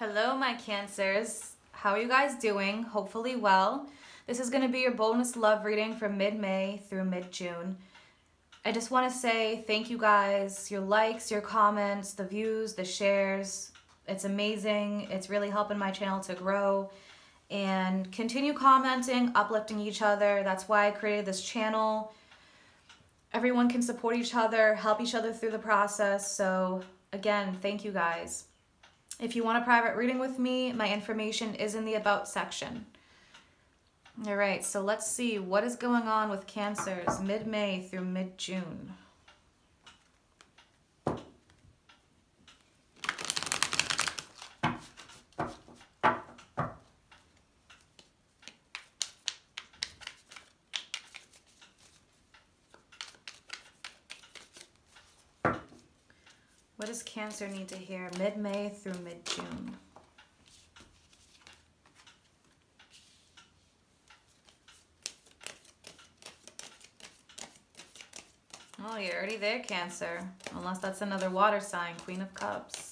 Hello, my Cancers. How are you guys doing? Hopefully well. This is going to be your bonus love reading from mid-May through mid-June. I just want to say thank you guys. Your likes, your comments, the views, the shares. It's amazing. It's really helping my channel to grow. And continue commenting, uplifting each other. That's why I created this channel. Everyone can support each other, help each other through the process. So again, thank you guys. If you want a private reading with me, my information is in the About section. All right, so let's see what is going on with Cancers mid-May through mid-June. What does Cancer need to hear mid-May through mid-June? Oh, you're already there, Cancer. Unless that's another water sign, Queen of Cups.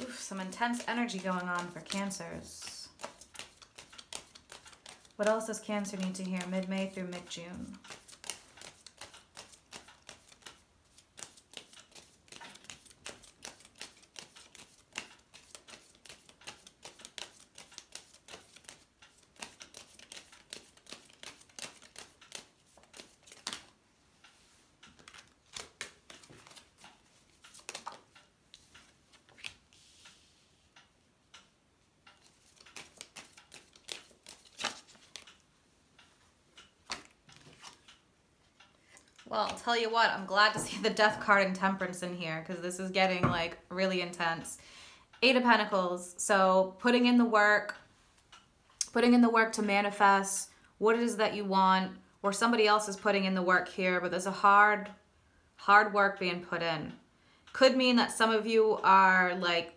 Oof, some intense energy going on for Cancers. What else does Cancer need to hear mid-May through mid-June? Well, I'll tell you what, I'm glad to see the Death card and Temperance in here because this is getting like really intense. 8 of Pentacles, so putting in the work to manifest what it is that you want, or somebody else is putting in the work here, but there's a hard work being put in. Could mean that some of you are like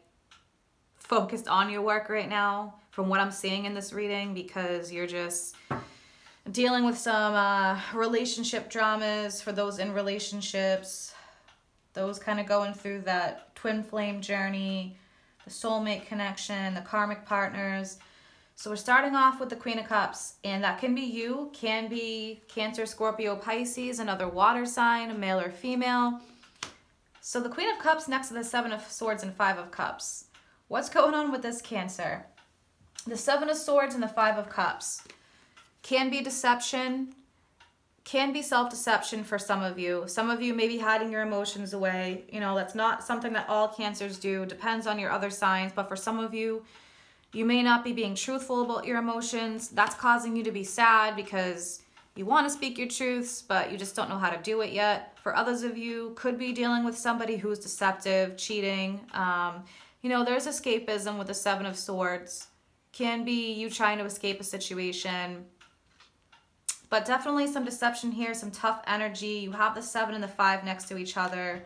focused on your work right now from what I'm seeing in this reading because you're just dealing with some relationship dramas for those in relationships, those kind of going through that twin flame journey, the soulmate connection, the karmic partners. So we're starting off with the Queen of Cups, and that can be you, can be Cancer, Scorpio, Pisces, another water sign, male or female. So the Queen of Cups next to the 7 of Swords and 5 of Cups. What's going on with this Cancer? The 7 of Swords and the 5 of Cups. Can be deception, can be self-deception for some of you. Some of you may be hiding your emotions away. You know, that's not something that all Cancers do. Depends on your other signs. But for some of you, you may not be being truthful about your emotions. That's causing you to be sad because you want to speak your truths, but you just don't know how to do it yet. For others of you, could be dealing with somebody who's deceptive, cheating. You know, there's escapism with the 7 of Swords. Can be you trying to escape a situation. But definitely some deception here, some tough energy. You have the 7 and the 5 next to each other.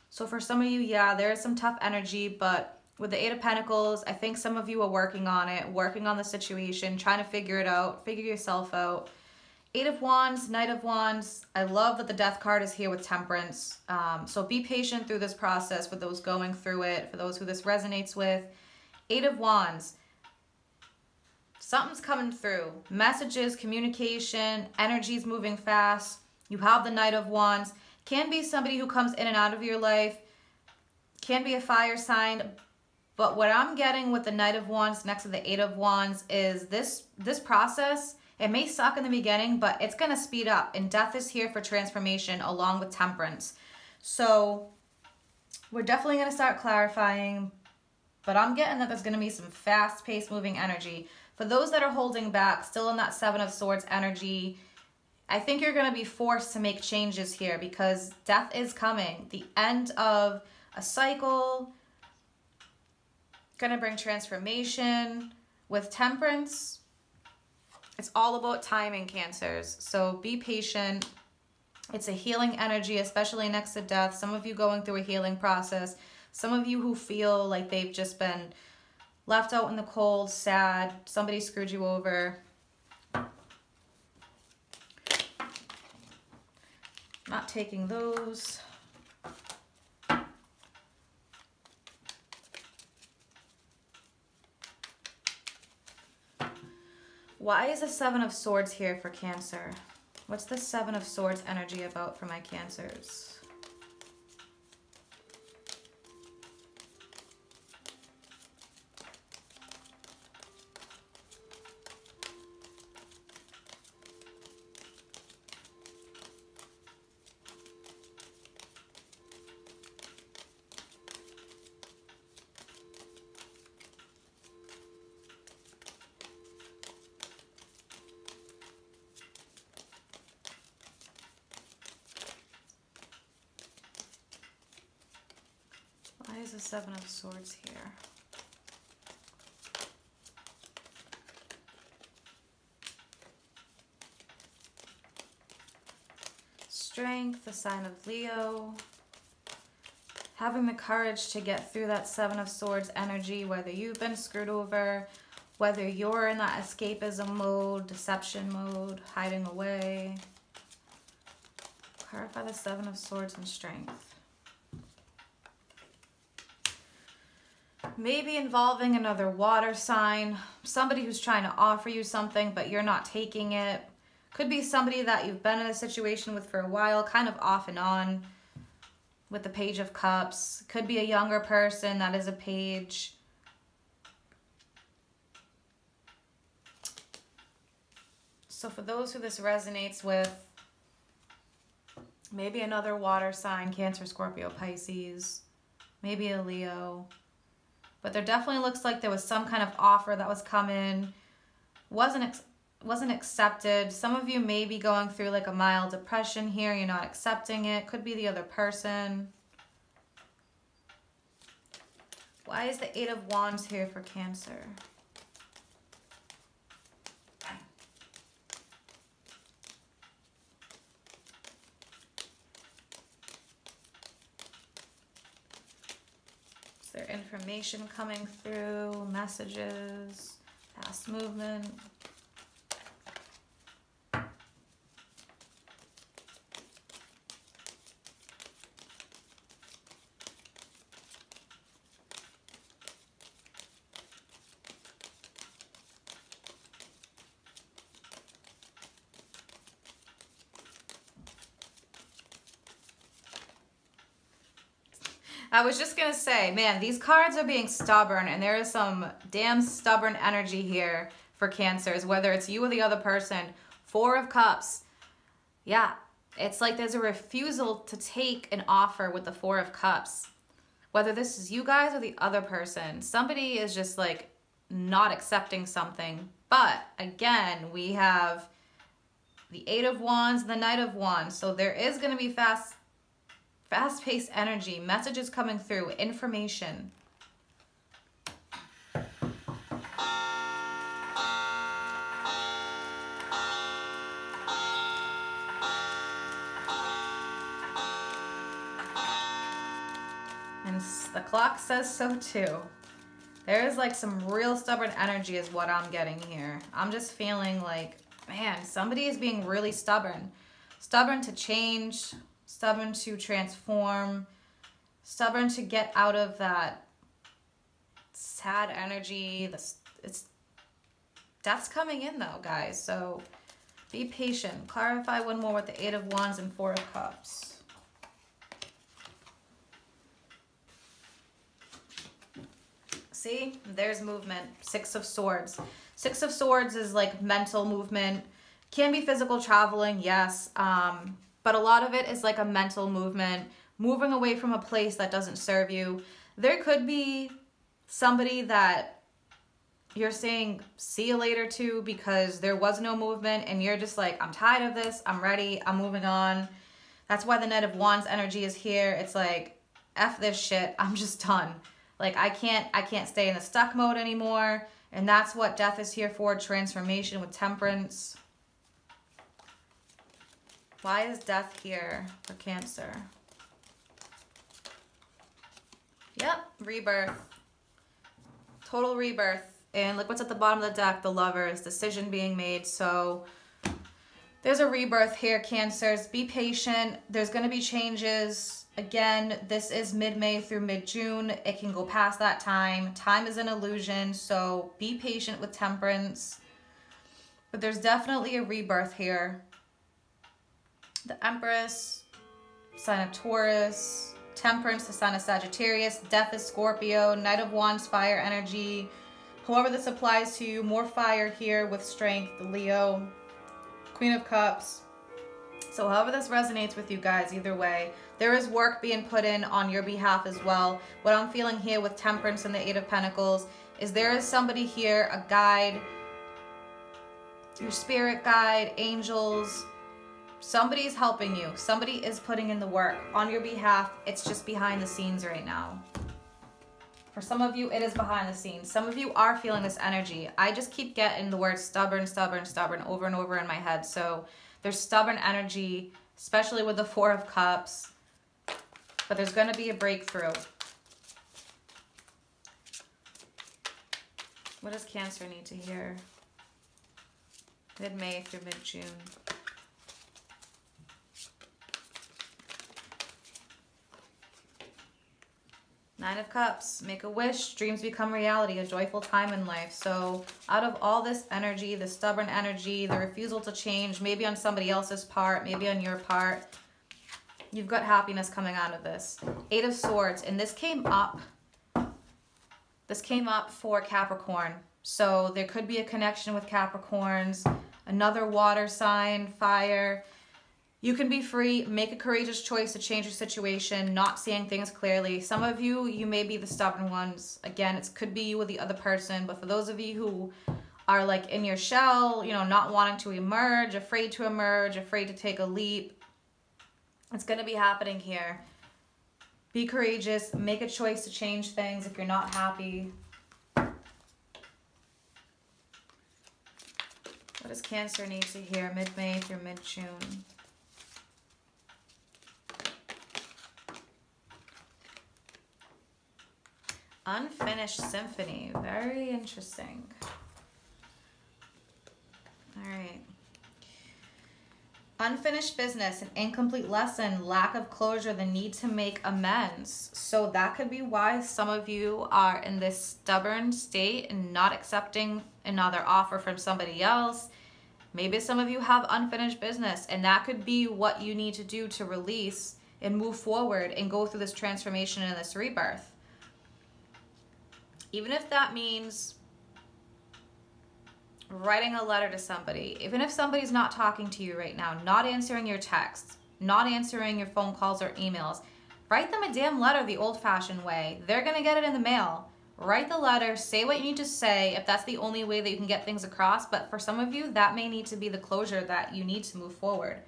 So for some of you, yeah, there is some tough energy. But with the 8 of Pentacles, I think some of you are working on it, working on the situation, trying to figure it out, figure yourself out. 8 of Wands, Knight of Wands. I love that the Death card is here with Temperance. So be patient through this process for those going through it, for those who this resonates with. 8 of Wands. Something's coming through. Messages, communication, energy's moving fast. You have the Knight of Wands. Can be somebody who comes in and out of your life. Can be a fire sign. But what I'm getting with the Knight of Wands next to the 8 of Wands is this process, it may suck in the beginning, but it's going to speed up. And Death is here for transformation along with Temperance. So we're definitely going to start clarifying. But I'm getting that there's going to be some fast-paced moving energy. For those that are holding back, still in that 7 of Swords energy, I think you're going to be forced to make changes here because Death is coming. The end of a cycle, going to bring transformation. With Temperance, it's all about timing, Cancers. So be patient. It's a healing energy, especially next to death. Some of you going through a healing process. Some of you who feel like they've just been left out in the cold, sad. Somebody screwed you over. Not taking those. Why is the Seven of Swords here for Cancer? What's the Seven of Swords energy about for my Cancers? Why is the Seven of Swords here? Strength, the sign of Leo. Having the courage to get through that Seven of Swords energy, whether you've been screwed over, whether you're in that escapism mode, deception mode, hiding away. Clarify the Seven of Swords and strength. Maybe involving another water sign, somebody who's trying to offer you something, but you're not taking it. Could be somebody that you've been in a situation with for a while, kind of off and on with the Page of Cups. Could be a younger person that is a page. So for those who this resonates with, maybe another water sign, Cancer, Scorpio, Pisces, maybe a Leo. But there definitely looks like there was some kind of offer that was coming, wasn't accepted. Some of you may be going through like a mild depression here. You're not accepting it. Could be the other person. Why is the Eight of Wands here for Cancer? Is there information coming through? Messages? Past movement? I was just going to say, man, these cards are being stubborn, and there is some damn stubborn energy here for Cancers, whether it's you or the other person. Four of Cups. Yeah, it's like there's a refusal to take an offer with the Four of Cups. Whether this is you guys or the other person. Somebody is just like not accepting something. But again, we have the Eight of Wands, the Knight of Wands. So there is going to be fast-paced energy, messages coming through, information. And the clock says so too. There is like some real stubborn energy is what I'm getting here. I'm just feeling like, man, somebody is being really stubborn. Stubborn to change, stubborn to transform, stubborn to get out of that sad energy. Death's coming in though, guys. So be patient. Clarify one more with the Eight of Wands and Four of Cups. See, there's movement. Six of Swords. Six of Swords is like mental movement. Can be physical traveling, yes. But a lot of it is like a mental movement, moving away from a place that doesn't serve you. There could be somebody that you're saying see you later to because there was no movement and you're just like, I'm tired of this, I'm ready, I'm moving on. That's why the Knight of Wands energy is here. It's like, F this shit, I'm just done. Like I can't stay in the stuck mode anymore. And that's what death is here for, transformation with Temperance. Why is death here for Cancer? Yep, rebirth. Total rebirth. And look what's at the bottom of the deck, the Lovers, decision being made. So there's a rebirth here, Cancers. Be patient. There's going to be changes. Again, this is mid-May through mid-June. It can go past that time. Time is an illusion, so be patient with Temperance. But there's definitely a rebirth here. The Empress, sign of Taurus, Temperance, the sign of Sagittarius, Death is Scorpio, Knight of Wands, fire energy. However this applies to you, more fire here with Strength, the Leo, Queen of Cups. So however this resonates with you guys, either way, there is work being put in on your behalf as well. What I'm feeling here with Temperance and the Eight of Pentacles is there is somebody here, a guide, your spirit guide, angels. Somebody's helping you. Somebody is putting in the work on your behalf. It's just behind the scenes right now. For some of you, it is behind the scenes. Some of you are feeling this energy. I just keep getting the word stubborn, stubborn, stubborn over and over in my head. So there's stubborn energy, especially with the Four of Cups. But there's going to be a breakthrough. What does Cancer need to hear? Mid-May through mid-June. Nine of Cups, make a wish, dreams become reality, a joyful time in life. So out of all this energy, the stubborn energy, the refusal to change, maybe on somebody else's part, maybe on your part, you've got happiness coming out of this. Eight of Swords, and this came up for Capricorn. So there could be a connection with Capricorns, another water sign, fire. You can be free, make a courageous choice to change your situation, not seeing things clearly. Some of you, you may be the stubborn ones. Again, it could be you with the other person, but for those of you who are like in your shell, you know, not wanting to emerge, afraid to take a leap, it's going to be happening here. Be courageous, make a choice to change things if you're not happy. What does Cancer need to hear mid-May through mid-June? Unfinished symphony. Very interesting. All right. Unfinished business, an incomplete lesson, lack of closure, the need to make amends. So that could be why some of you are in this stubborn state and not accepting another offer from somebody else. Maybe some of you have unfinished business, and that could be what you need to do to release and move forward and go through this transformation and this rebirth. Even if that means writing a letter to somebody, even if somebody's not talking to you right now, not answering your texts, not answering your phone calls or emails, write them a damn letter the old-fashioned way. They're going to get it in the mail. Write the letter, say what you need to say if that's the only way that you can get things across, but for some of you, that may need to be the closure that you need to move forward.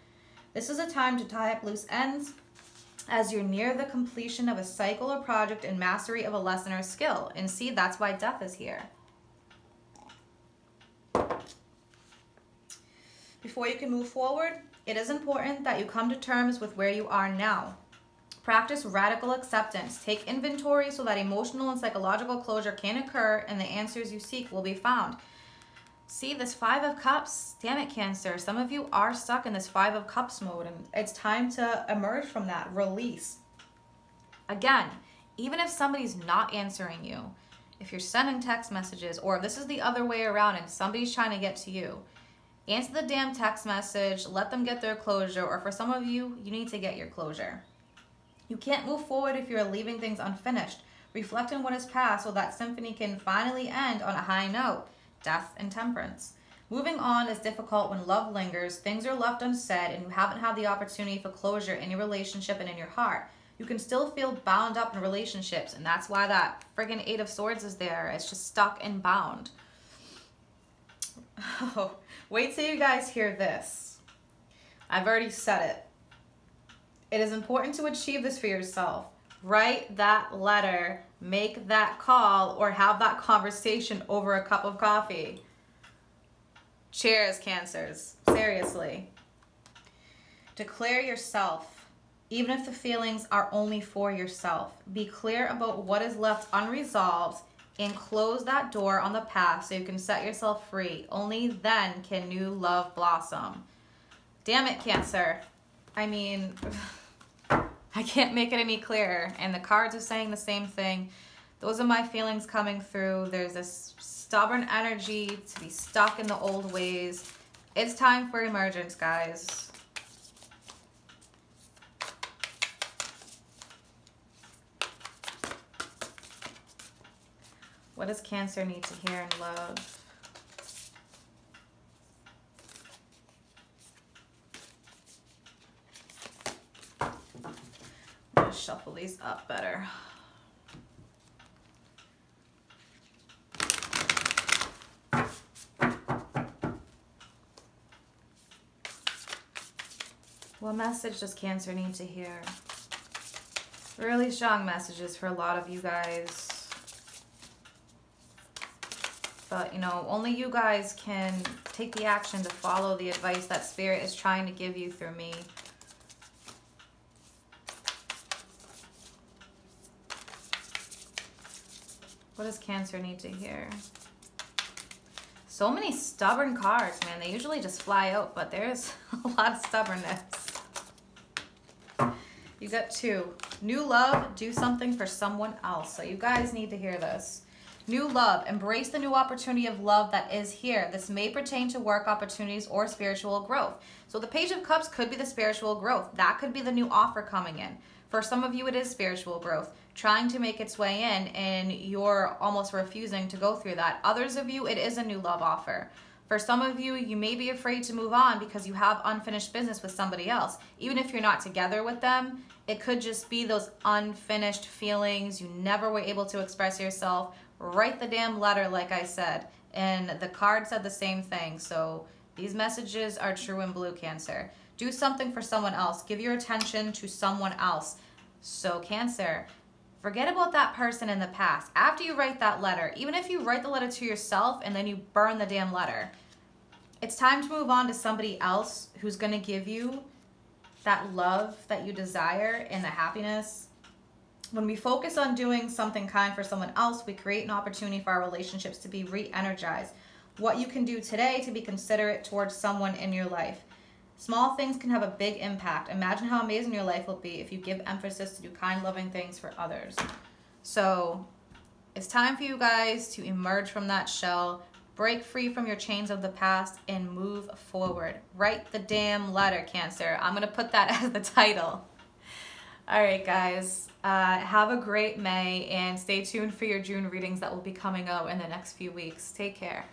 This is a time to tie up loose ends as you're near the completion of a cycle or project and mastery of a lesson or skill. And see, that's why death is here. Before you can move forward, it is important that you come to terms with where you are now. Practice radical acceptance. Take inventory so that emotional and psychological closure can occur and the answers you seek will be found. See, this Five of Cups, damn it, Cancer. Some of you are stuck in this Five of Cups mode, and it's time to emerge from that, release. Again, even if somebody's not answering you, if you're sending text messages, or if this is the other way around and somebody's trying to get to you, answer the damn text message, let them get their closure, or for some of you, you need to get your closure. You can't move forward if you're leaving things unfinished. Reflect on what has passed so that symphony can finally end on a high note. Death and Temperance. Moving on is difficult when love lingers, things are left unsaid, and you haven't had the opportunity for closure in your relationship and in your heart. You can still feel bound up in relationships, and that's why that friggin' Eight of Swords is there. It's just stuck and bound. Oh, wait till you guys hear this. I've already said it. It is important to achieve this for yourself. Write that letter, make that call, or have that conversation over a cup of coffee. Cheers, Cancers. Seriously. Declare yourself, even if the feelings are only for yourself. Be clear about what is left unresolved and close that door on the past so you can set yourself free. Only then can new love blossom. Damn it, Cancer. I mean, I can't make it any clearer. And the cards are saying the same thing. Those are my feelings coming through. There's this stubborn energy to be stuck in the old ways. It's time for emergence, guys. What does Cancer need to hear in love? I'm gonna shuffle these up better. What message does Cancer need to hear? Really strong messages for a lot of you guys. But, you know, only you guys can take the action to follow the advice that Spirit is trying to give you through me. What does Cancer need to hear? So many stubborn cards, man. They usually just fly out, but there's a lot of stubbornness. You got 2. New love, do something for someone else. So you guys need to hear this. New love, embrace the new opportunity of love that is here. This may pertain to work opportunities or spiritual growth. So the Page of Cups could be the spiritual growth. That could be the new offer coming in. For some of you, it is spiritual growth, trying to make its way in, and you're almost refusing to go through that. Others of you, it is a new love offer. For some of you, you may be afraid to move on because you have unfinished business with somebody else. Even if you're not together with them, it could just be those unfinished feelings. You never were able to express yourself. Write the damn letter, like I said. And the card said the same thing. So these messages are true in blue, Cancer. Do something for someone else. Give your attention to someone else. So Cancer, forget about that person in the past. After you write that letter, even if you write the letter to yourself and then you burn the damn letter, it's time to move on to somebody else who's going to give you that love that you desire and the happiness. When we focus on doing something kind for someone else, we create an opportunity for our relationships to be re-energized. What you can do today to be considerate towards someone in your life. Small things can have a big impact. Imagine how amazing your life will be if you give emphasis to do kind, loving things for others. So it's time for you guys to emerge from that shell, break free from your chains of the past, and move forward. Write the damn letter, Cancer. I'm going to put that as the title. All right, guys. Have a great May, and stay tuned for your June readings that will be coming out in the next few weeks. Take care.